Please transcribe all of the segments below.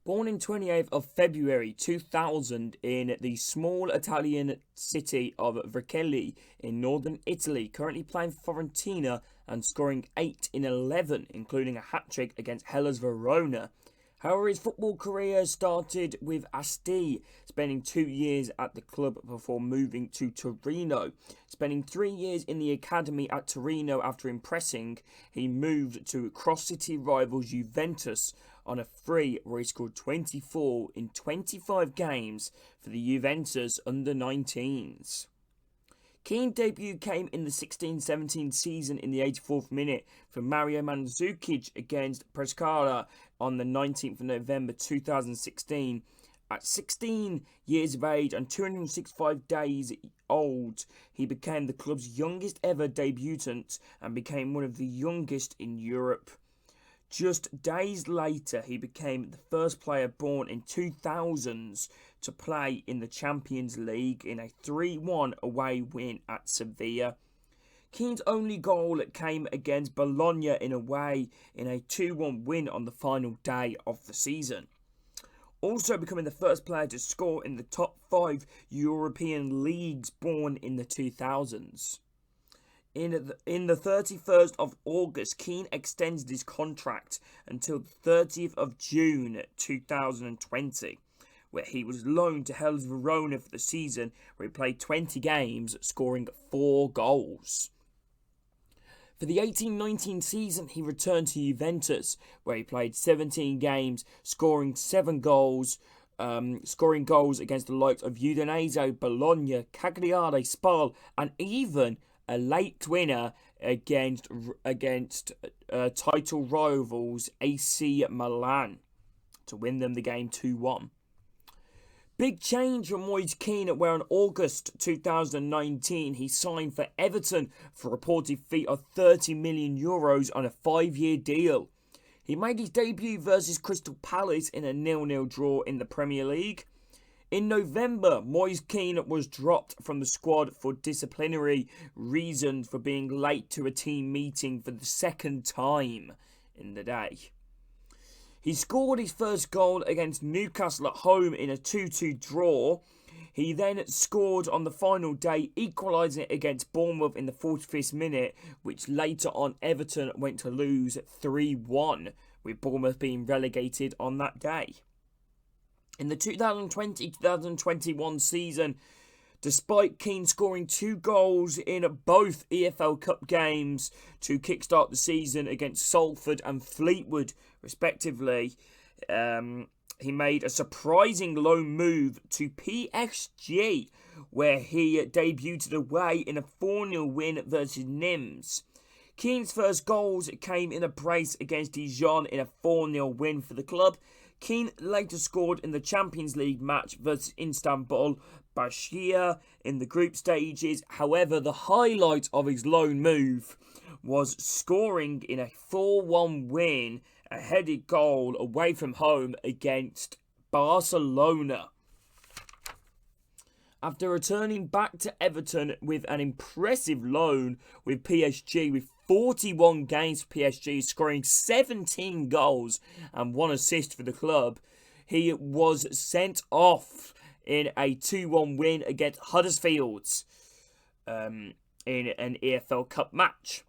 Born in 28th of February 2000 in the small Italian city of Vercelli in northern Italy, currently playing for Fiorentina and scoring 8 in 11, including a hat-trick against Hellas Verona. However, his football career started with Asti, spending 2 years at the club before moving to Torino. Spending 3 years in the academy at Torino after impressing, he moved to cross-city rivals Juventus on a free where he scored 24 in 25 games for the Juventus under-19s. Kean's debut came in the 16-17 season in the 84th minute for Mario Mandzukic against Pescara on the 19th of November 2016. At 16 years of age and 265 days old, he became the club's youngest ever debutant and became one of the youngest in Europe. Just days later, he became the first player born in 2000s to play in the Champions League in a 3-1 away win at Sevilla. Kean's only goal came against Bologna in away in a 2-1 win on the final day of the season. Also becoming the first player to score in the top 5 European leagues born in the 2000s. In the 31st of August, Kean extended his contract until the 30th of June 2020, where he was loaned to Hellas Verona for the season, where he played 20 games, scoring 4 goals. For the 18-19 season, he returned to Juventus, where he played 17 games, scoring 7 goals, scoring goals against the likes of Udinese, Bologna, Cagliari, Spal, and even a late winner against title rivals AC Milan to win them the game 2-1. Big change for Moise Kean, where in August 2019 he signed for Everton for a reported fee of €30 million on a 5-year deal. He made his debut versus Crystal Palace in a 0-0 draw in the Premier League. In November, Moise Kean was dropped from the squad for disciplinary reasons for being late to a team meeting for the second time in the day. He scored his first goal against Newcastle at home in a 2-2 draw. He then scored on the final day, equalising it against Bournemouth in the 45th minute, which later on Everton went to lose 3-1, with Bournemouth being relegated on that day. In the 2020-2021 season, despite Kean scoring 2 goals in both EFL Cup games to kickstart the season against Salford and Fleetwood, respectively, he made a surprising loan move to PSG, where he debuted away in a 4-0 win versus Nimes. Kean's first goals came in a brace against Dijon in a 4-0 win for the club. Kean later scored in the Champions League match versus Istanbul Başakşehir in the group stages. However, the highlight of his loan move was scoring in a 4-1 win, a headed goal away from home against Barcelona. After returning back to Everton with an impressive loan with PSG, with 41 games for PSG, scoring 17 goals and 1 assist for the club, he was sent off in a 2-1 win against Huddersfield in an EFL Cup match.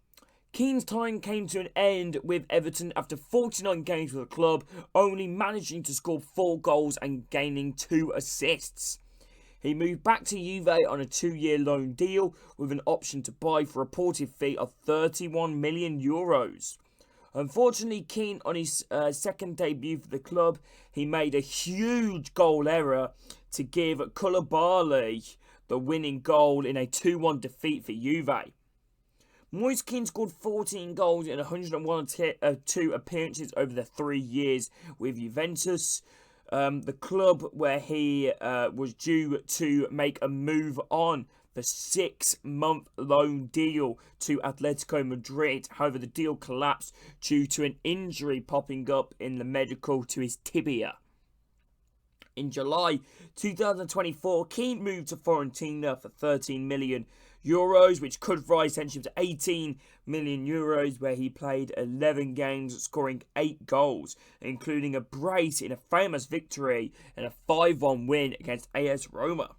Kean's time came to an end with Everton after 49 games for the club, only managing to score 4 goals and gaining 2 assists. He moved back to Juve on a 2-year loan deal with an option to buy for a reported fee of €31 million. Unfortunately, Kean, on his second debut for the club, he made a huge goal error to give Koulibaly the winning goal in a 2-1 defeat for Juve. Moise Kean scored 14 goals in 102 appearances over the 3 years with Juventus, the club where he was due to make a move on the 6-month loan deal to Atletico Madrid. However, the deal collapsed due to an injury popping up in the medical to his tibia. In July 2024, Kean moved to Fiorentina for 13 million euros, which could rise essentially to 18 million euros, where he played 11 games, scoring 8 goals, including a brace in a famous victory and a 5-1 win against AS Roma.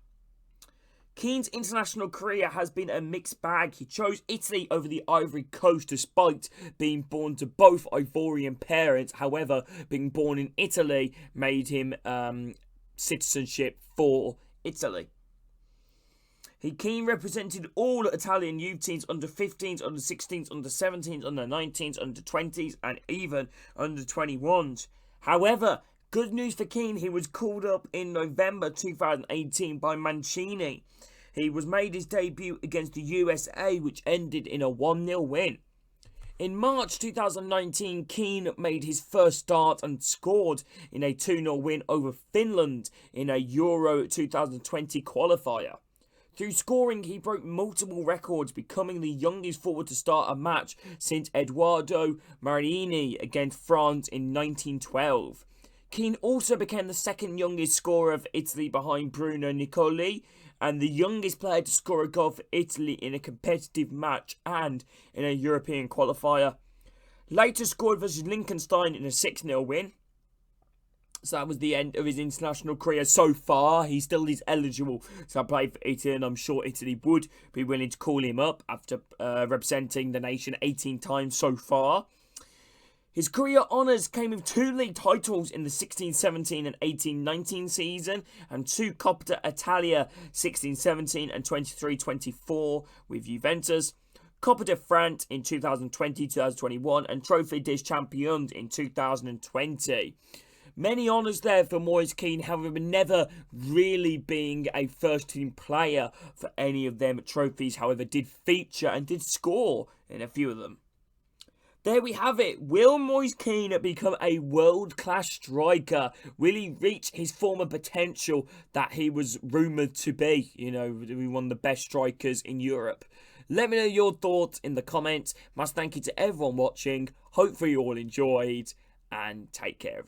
Kean's international career has been a mixed bag. He chose Italy over the Ivory Coast despite being born to both Ivorian parents. However, being born in Italy made him citizenship for Italy. Kean represented all Italian youth teams, under 15s, under 16s, under 17s, under 19s, under 20s, and even under 21s. However, good news for Kean, he was called up in November 2018 by Mancini. He was made his debut against the USA, which ended in a 1-0 win. In March 2019, Kean made his first start and scored in a 2-0 win over Finland in a Euro 2020 qualifier. Through scoring, he broke multiple records, becoming the youngest forward to start a match since Eduardo Marini against France in 1912. Kean also became the second youngest scorer of Italy behind Bruno Nicoli, and the youngest player to score a goal for Italy in a competitive match and in a European qualifier. Later scored versus Liechtenstein in a 6-0 win. So that was the end of his international career so far. He still is eligible to play for Italy, and I'm sure Italy would be willing to call him up after representing the nation 18 times so far. His career honours came with 2 league titles in the 16-17 and 18-19 season, and 2 Coppa Italia 16-17 and 23-24 with Juventus, Coppa de France in 2020-2021, and Trophée des Champions in 2020. Many honours there for Moise Kean, however, never really being a first-team player for any of them trophies, however, did feature and did score in a few of them. There we have it. Will Moise Kean become a world-class striker? Will he reach his former potential that he was rumoured to be? You know, one of the best strikers in Europe. Let me know your thoughts in the comments. Must thank you to everyone watching. Hopefully you all enjoyed, and take care.